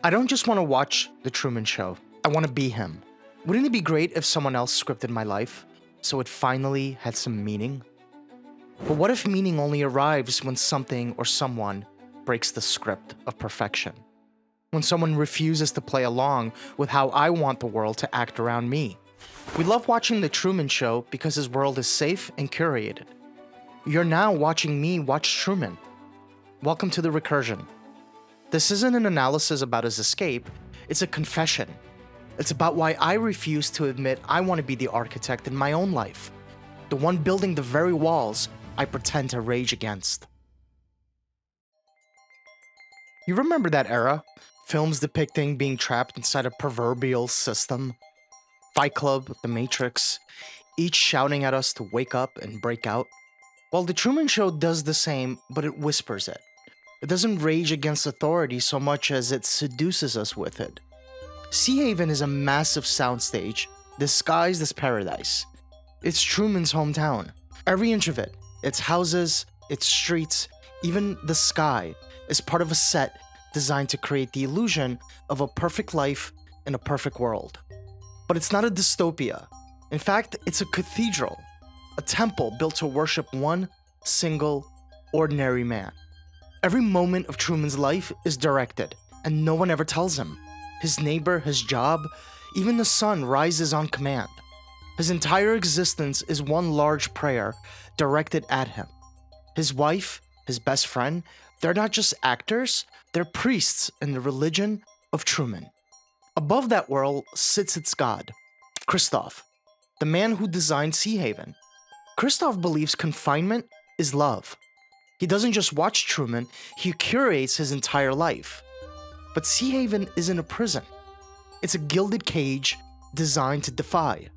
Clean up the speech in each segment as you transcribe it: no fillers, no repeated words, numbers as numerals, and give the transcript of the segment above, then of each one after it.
I don't just want to watch The Truman Show. I want to be him. Wouldn't it be great if someone else scripted my life so it finally had some meaning? But what if meaning only arrives when something or someone breaks the script of perfection? When someone refuses to play along with how I want the world to act around me? We love watching The Truman Show because his world is safe and curated. You're now watching me watch Truman. Welcome to the recursion. This isn't an analysis about his escape, it's a confession. It's about why I refuse to admit I want to be the architect in my own life, the one building the very walls I pretend to rage against. You remember that era? Films depicting being trapped inside a proverbial system? Fight Club, The Matrix, each shouting at us to wake up and break out? Well, The Truman Show does the same, but it whispers it. It doesn't rage against authority so much as it seduces us with it. Sea Haven is a massive soundstage disguised as paradise. It's Truman's hometown. Every inch of it, its houses, its streets, even the sky, is part of a set designed to create the illusion of a perfect life in a perfect world. But it's not a dystopia. In fact, it's a cathedral, a temple built to worship one single, ordinary man. Every moment of Truman's life is directed, and no one ever tells him. His neighbor, his job, even the sun rises on command. His entire existence is one large prayer directed at him. His wife, his best friend, they're not just actors, they're priests in the religion of Truman. Above that world sits its god, Christoph, the man who designed Sea Haven. Christoph believes confinement is love. He doesn't just watch Truman, he curates his entire life. But Sea Haven isn't a prison. It's a gilded cage designed to defy.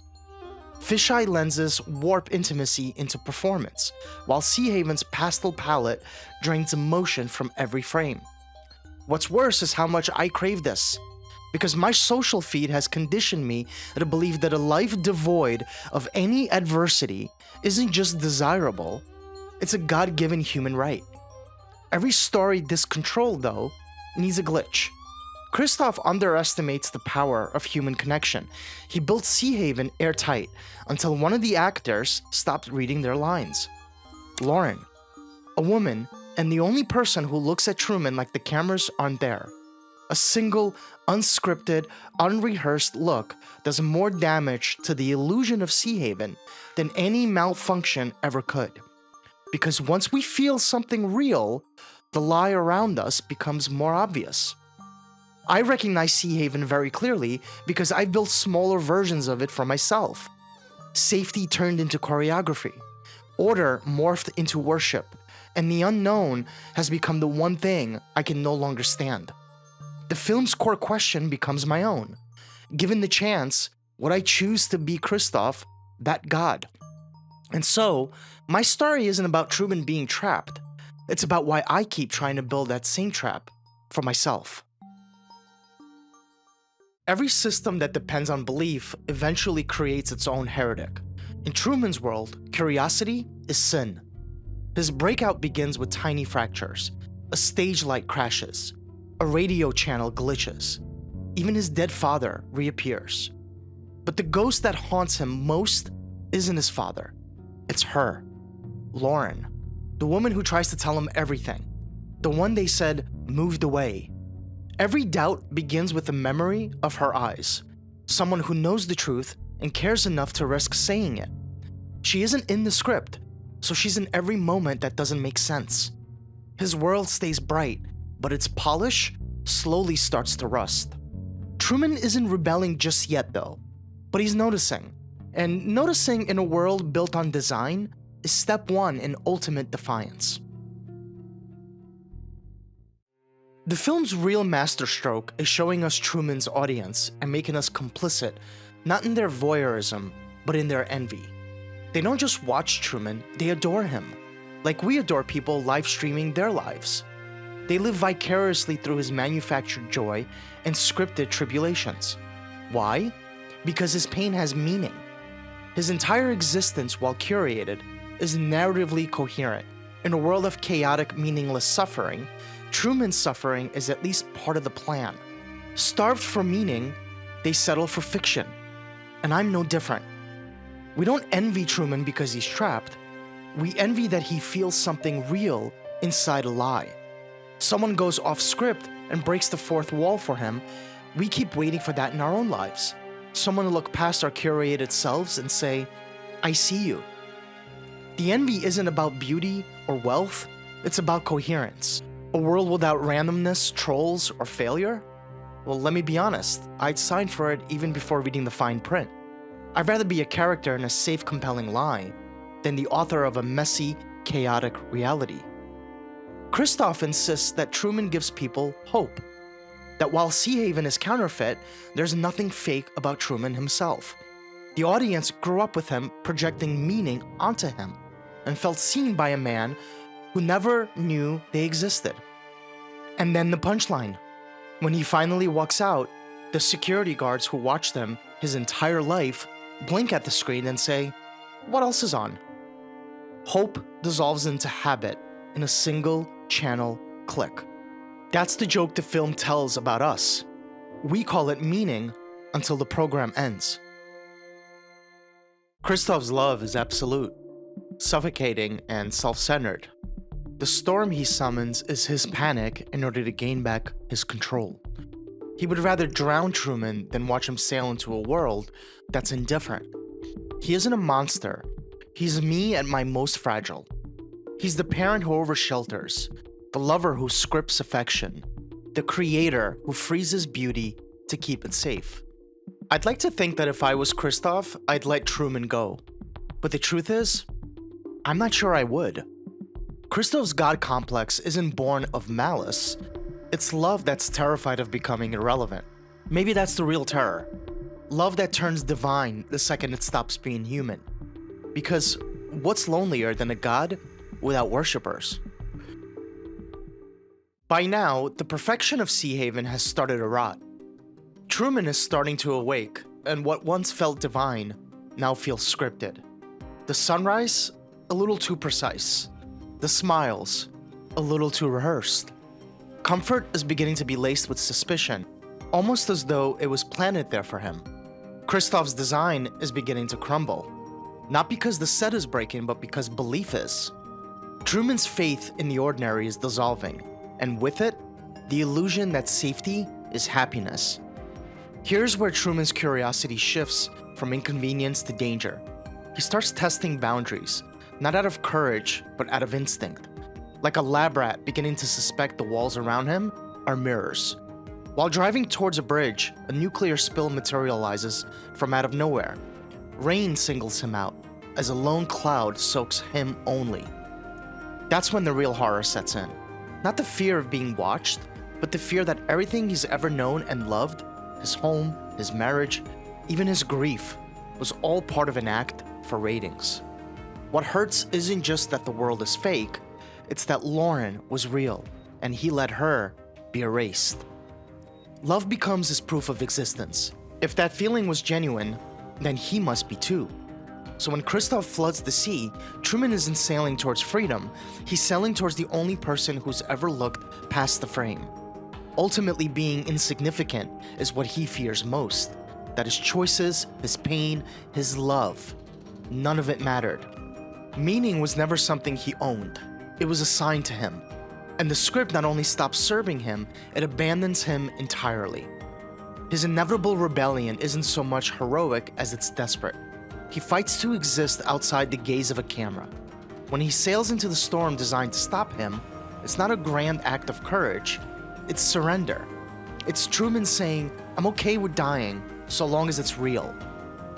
Fisheye lenses warp intimacy into performance, while Sea Haven's pastel palette drains emotion from every frame. What's worse is how much I crave this, because my social feed has conditioned me to believe that a life devoid of any adversity isn't just desirable, it's a God-given human right. Every story discontrolled, though, needs a glitch. Christoph underestimates the power of human connection. He built Sea Haven airtight until one of the actors stopped reading their lines. Lauren, a woman, and the only person who looks at Truman like the cameras aren't there. A single, unscripted, unrehearsed look does more damage to the illusion of Sea Haven than any malfunction ever could. Because once we feel something real, the lie around us becomes more obvious. I recognize Sea Haven very clearly because I built smaller versions of it for myself. Safety turned into choreography, order morphed into worship, and the unknown has become the one thing I can no longer stand. The film's core question becomes my own. Given the chance, would I choose to be Christoph, that god? And so, my story isn't about Truman being trapped. It's about why I keep trying to build that same trap for myself. Every system that depends on belief eventually creates its own heretic. In Truman's world, curiosity is sin. His breakout begins with tiny fractures. A stage light crashes. A radio channel glitches. Even his dead father reappears. But the ghost that haunts him most isn't his father. It's her, Lauren, the woman who tries to tell him everything. The one they said moved away. Every doubt begins with the memory of her eyes. Someone who knows the truth and cares enough to risk saying it. She isn't in the script, so she's in every moment that doesn't make sense. His world stays bright, but its polish slowly starts to rust. Truman isn't rebelling just yet though, but he's noticing. And noticing in a world built on design is step one in ultimate defiance. The film's real masterstroke is showing us Truman's audience and making us complicit, not in their voyeurism, but in their envy. They don't just watch Truman, they adore him, like we adore people live streaming their lives. They live vicariously through his manufactured joy and scripted tribulations. Why? Because his pain has meaning. His entire existence, while curated, is narratively coherent. In a world of chaotic, meaningless suffering, Truman's suffering is at least part of the plan. Starved for meaning, they settle for fiction. And I'm no different. We don't envy Truman because he's trapped. We envy that he feels something real inside a lie. Someone goes off script and breaks the fourth wall for him. We keep waiting for that in our own lives. Someone to look past our curated selves and say, I see you. The envy isn't about beauty or wealth, it's about coherence. A world without randomness, trolls, or failure? Well, let me be honest, I'd sign for it even before reading the fine print. I'd rather be a character in a safe, compelling lie than the author of a messy, chaotic reality. Christoph insists that Truman gives people hope. That while Sea Haven is counterfeit, there's nothing fake about Truman himself. The audience grew up with him projecting meaning onto him and felt seen by a man who never knew they existed. And then the punchline. When he finally walks out, the security guards who watched him his entire life blink at the screen and say, what else is on? Hope dissolves into habit in a single channel click. That's the joke the film tells about us. We call it meaning until the program ends. Christoph's love is absolute, suffocating, and self-centered. The storm he summons is his panic in order to gain back his control. He would rather drown Truman than watch him sail into a world that's indifferent. He isn't a monster. He's me at my most fragile. He's the parent who over-shelters, the lover who scripts affection, the creator who freezes beauty to keep it safe. I'd like to think that if I was Christoph, I'd let Truman go. But the truth is, I'm not sure I would. Christoph's God complex isn't born of malice. It's love that's terrified of becoming irrelevant. Maybe that's the real terror. Love that turns divine the second it stops being human. Because what's lonelier than a god without worshippers? By now, the perfection of Sea Haven has started to rot. Truman is starting to awake, and what once felt divine now feels scripted. The sunrise, a little too precise. The smiles, a little too rehearsed. Comfort is beginning to be laced with suspicion, almost as though it was planted there for him. Christoph's design is beginning to crumble, not because the set is breaking, but because belief is. Truman's faith in the ordinary is dissolving, and with it, the illusion that safety is happiness. Here's where Truman's curiosity shifts from inconvenience to danger. He starts testing boundaries, not out of courage, but out of instinct. Like a lab rat beginning to suspect the walls around him are mirrors. While driving towards a bridge, a nuclear spill materializes from out of nowhere. Rain singles him out, as a lone cloud soaks him only. That's when the real horror sets in. Not the fear of being watched, but the fear that everything he's ever known and loved, his home, his marriage, even his grief, was all part of an act for ratings. What hurts isn't just that the world is fake, it's that Lauren was real, and he let her be erased. Love becomes his proof of existence. If that feeling was genuine, then he must be too. So when Christoph floods the sea, Truman isn't sailing towards freedom, he's sailing towards the only person who's ever looked past the frame. Ultimately being insignificant is what he fears most. That his choices, his pain, his love, none of it mattered. Meaning was never something he owned. It was assigned to him. And the script not only stops serving him, it abandons him entirely. His inevitable rebellion isn't so much heroic as it's desperate. He fights to exist outside the gaze of a camera. When he sails into the storm designed to stop him, it's not a grand act of courage, it's surrender. It's Truman saying, I'm okay with dying, so long as it's real.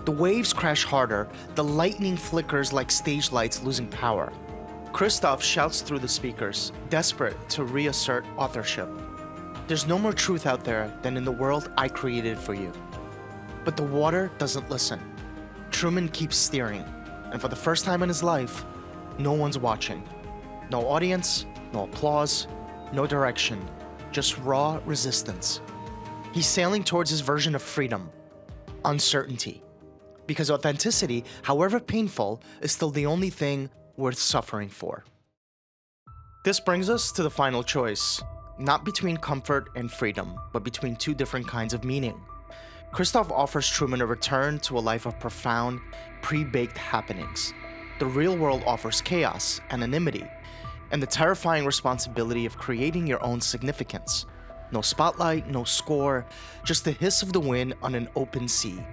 The waves crash harder, the lightning flickers like stage lights losing power. Christoph shouts through the speakers, desperate to reassert authorship. There's no more truth out there than in the world I created for you. But the water doesn't listen. Truman keeps steering, and for the first time in his life, no one's watching. No audience, no applause, no direction, just raw resistance. He's sailing towards his version of freedom, uncertainty. Because authenticity, however painful, is still the only thing worth suffering for. This brings us to the final choice, not between comfort and freedom, but between two different kinds of meaning. Christoph offers Truman a return to a life of profound, pre-baked happenings. The real world offers chaos, anonymity, and the terrifying responsibility of creating your own significance. No spotlight, no score, just the hiss of the wind on an open sea.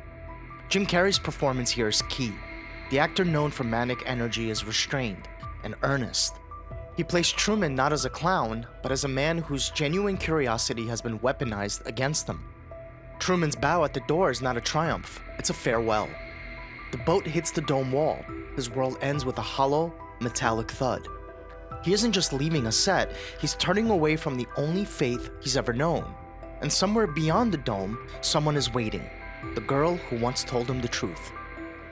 Jim Carrey's performance here is key. The actor known for manic energy is restrained and earnest. He plays Truman not as a clown, but as a man whose genuine curiosity has been weaponized against him. Truman's bow at the door is not a triumph, it's a farewell. The boat hits the dome wall. His world ends with a hollow, metallic thud. He isn't just leaving a set, he's turning away from the only faith he's ever known. And somewhere beyond the dome, someone is waiting. The girl who once told him the truth.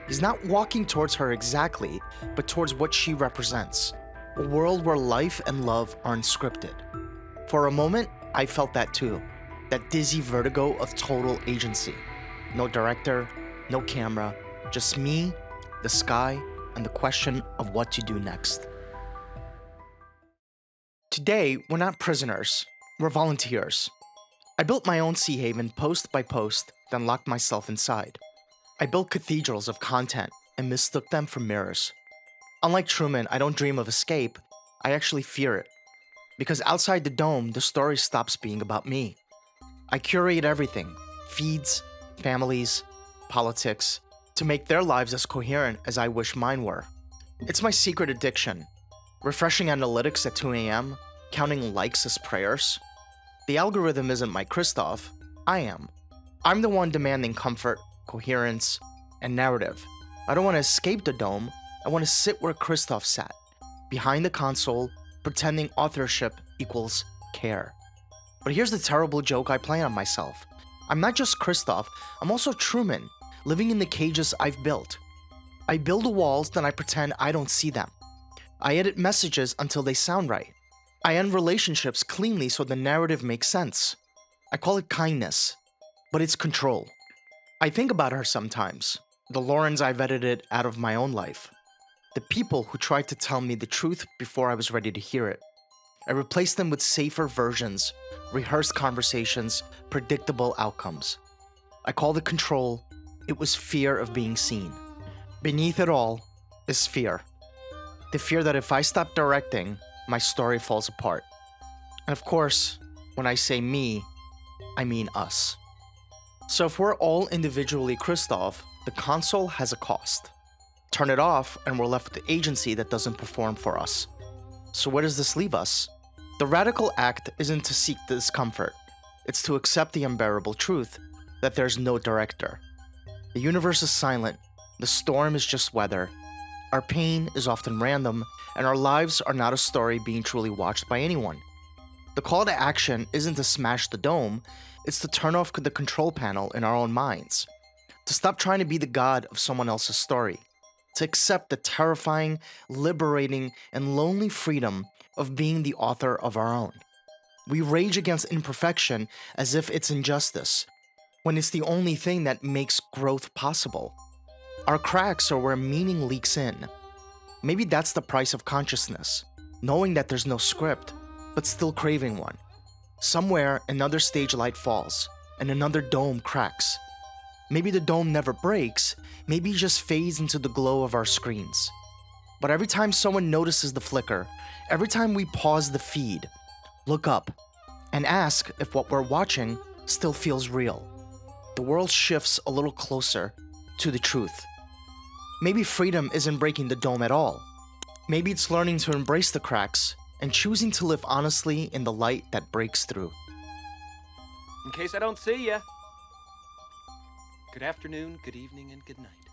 He's not walking towards her exactly, but towards what she represents. A world where life and love are unscripted. For a moment, I felt that too. That dizzy vertigo of total agency. No director, no camera, just me, the sky, and the question of what to do next. Today, we're not prisoners, we're volunteers. I built my own sea haven post by post, then locked myself inside. I built cathedrals of content and mistook them for mirrors. Unlike Truman, I don't dream of escape, I actually fear it. Because outside the dome, the story stops being about me. I curate everything, feeds, families, politics, to make their lives as coherent as I wish mine were. It's my secret addiction. Refreshing analytics at 2 a.m., counting likes as prayers. The algorithm isn't my Christoph, I am. I'm the one demanding comfort, coherence, and narrative. I don't want to escape the dome, I want to sit where Christoph sat, behind the console, pretending authorship equals care. But here's the terrible joke I play on myself. I'm not just Christoph, I'm also Truman, living in the cages I've built. I build the walls, then I pretend I don't see them. I edit messages until they sound right. I end relationships cleanly so the narrative makes sense. I call it kindness, but it's control. I think about her sometimes, the Laurens I've edited out of my own life. The people who tried to tell me the truth before I was ready to hear it. I replaced them with safer versions, rehearsed conversations, predictable outcomes. I call the control, it was fear of being seen. Beneath it all is fear. The fear that if I stop directing, my story falls apart. And of course, when I say me, I mean us. So if we're all individually Christoph, the console has a cost. Turn it off and we're left with the agency that doesn't perform for us. So where does this leave us? The radical act isn't to seek discomfort. It's to accept the unbearable truth that there's no director. The universe is silent. The storm is just weather. Our pain is often random, and our lives are not a story being truly watched by anyone. The call to action isn't to smash the dome, it's to turn off the control panel in our own minds. To stop trying to be the god of someone else's story. To accept the terrifying, liberating, and lonely freedom of being the author of our own. We rage against imperfection as if it's injustice, when it's the only thing that makes growth possible. Our cracks are where meaning leaks in. Maybe that's the price of consciousness, knowing that there's no script, but still craving one. Somewhere, another stage light falls, and another dome cracks. Maybe the dome never breaks, maybe it just fades into the glow of our screens. But every time someone notices the flicker, every time we pause the feed, look up, and ask if what we're watching still feels real. The world shifts a little closer to the truth. Maybe freedom isn't breaking the dome at all. Maybe it's learning to embrace the cracks and choosing to live honestly in the light that breaks through. In case I don't see ya, good afternoon, good evening, and good night.